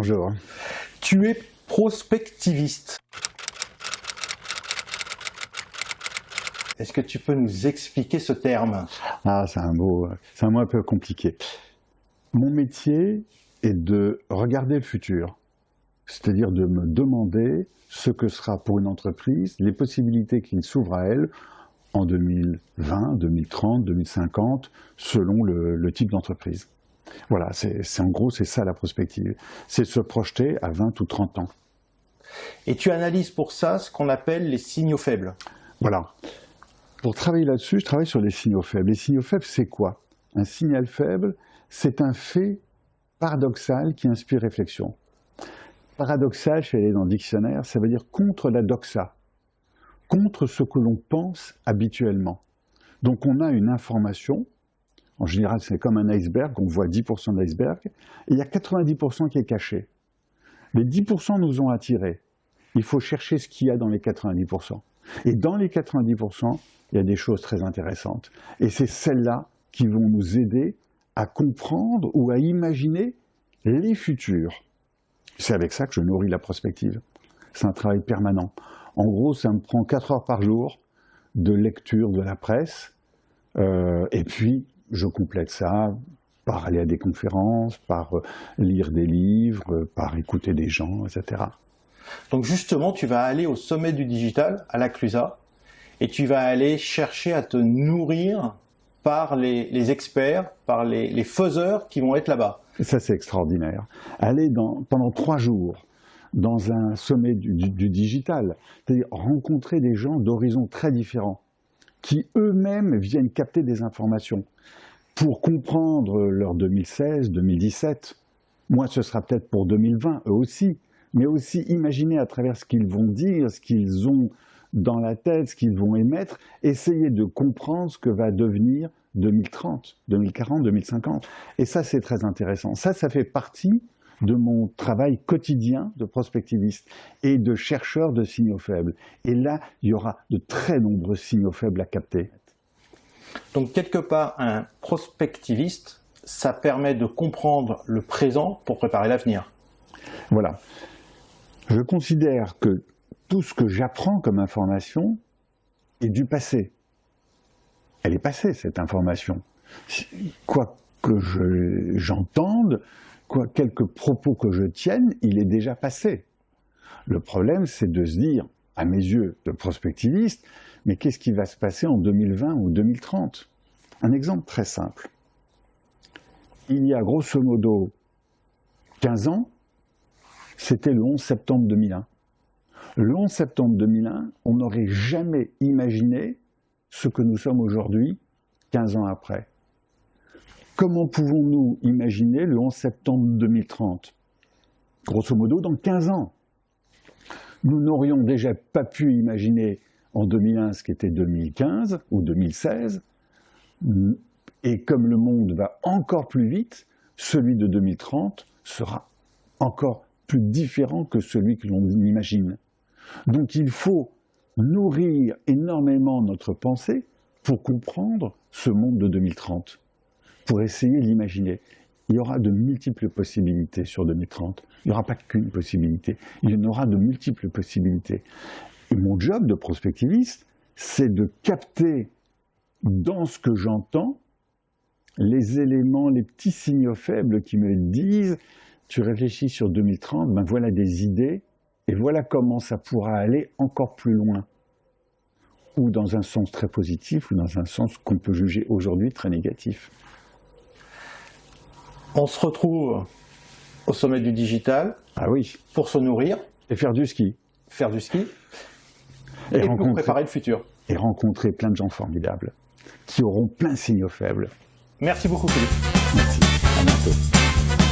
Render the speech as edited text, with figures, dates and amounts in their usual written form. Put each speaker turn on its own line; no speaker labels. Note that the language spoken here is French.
Bonjour.
Tu es prospectiviste. Est-ce que tu peux nous expliquer ce terme?
Ah, c'est un mot un peu compliqué. Mon métier est de regarder le futur, c'est-à-dire de me demander ce que sera pour une entreprise, les possibilités qu'il s'ouvre à elle en 2020, 2030, 2050, selon le type d'entreprise. Voilà, en gros, c'est ça la prospective. C'est se projeter à 20 ou 30 ans.
Et tu analyses pour ça ce qu'on appelle les signaux faibles.
Voilà. Pour travailler là-dessus, je travaille sur les signaux faibles. Les signaux faibles, c'est quoi? Un signal faible, c'est un fait paradoxal qui inspire réflexion. Paradoxal, je suis allé dans le dictionnaire, ça veut dire contre la doxa, contre ce que l'on pense habituellement. Donc on a une information, en général c'est comme un iceberg, on voit 10% de l'iceberg, et il y a 90% qui est caché. Les 10% nous ont attirés. Il faut chercher ce qu'il y a dans les 90%. Et dans les 90%, il y a des choses très intéressantes. Et c'est celles-là qui vont nous aider à comprendre ou à imaginer les futurs. C'est avec ça que je nourris la prospective. C'est un travail permanent. En gros, ça me prend 4 heures par jour de lecture de la presse. Et puis, je complète ça par aller à des conférences, par lire des livres, par écouter des gens, etc.
Donc justement, tu vas aller au sommet du digital, à la Clusa, et tu vas aller chercher à te nourrir par les experts, par les faiseurs qui vont être là-bas.
Ça, c'est extraordinaire. Aller pendant 3 jours dans un sommet du digital, c'est-à-dire rencontrer des gens d'horizons très différents, qui eux-mêmes viennent capter des informations pour comprendre leur 2016, 2017. Moi, ce sera peut-être pour 2020, eux aussi, mais aussi imaginer à travers ce qu'ils vont dire, ce qu'ils ont dans la tête, ce qu'ils vont émettre, essayer de comprendre ce que va devenir 2030, 2040, 2050. Et ça, c'est très intéressant. Ça fait partie de mon travail quotidien de prospectiviste et de chercheur de signaux faibles. Et là, il y aura de très nombreux signaux faibles à capter.
Donc, quelque part, un prospectiviste, ça permet de comprendre le présent pour préparer l'avenir.
Voilà. Je considère que tout ce que j'apprends comme information est du passé. Elle est passée, cette information. Quoi que j'entende, quelques propos que je tienne, il est déjà passé. Le problème, c'est de se dire, à mes yeux de prospectiviste, mais qu'est-ce qui va se passer en 2020 ou 2030? Un exemple très simple. Il y a grosso modo 15 ans, c'était le 11 septembre 2001. Le 11 septembre 2001, on n'aurait jamais imaginé ce que nous sommes aujourd'hui, 15 ans après. Comment pouvons-nous imaginer le 11 septembre 2030? Grosso modo, dans 15 ans. Nous n'aurions déjà pas pu imaginer en 2001 ce qu'était 2015 ou 2016. Et comme le monde va encore plus vite, celui de 2030 sera encore plus différent que celui que l'on imagine. Donc il faut nourrir énormément notre pensée pour comprendre ce monde de 2030, pour essayer de l'imaginer. Il y aura de multiples possibilités sur 2030. Il n'y aura pas qu'une possibilité, il y en aura de multiples possibilités. Et mon job de prospectiviste, c'est de capter dans ce que j'entends les éléments, les petits signaux faibles qui me disent « tu réfléchis sur 2030, ben voilà des idées, et voilà comment ça pourra aller encore plus loin ». Ou dans un sens très positif, ou dans un sens qu'on peut juger aujourd'hui très négatif.
On se retrouve au sommet du digital,
ah oui,
pour se nourrir.
Et faire du ski.
Faire du ski. Et pour préparer le futur.
Et rencontrer plein de gens formidables, qui auront plein de signaux faibles.
Merci beaucoup Philippe.
Merci, à bientôt.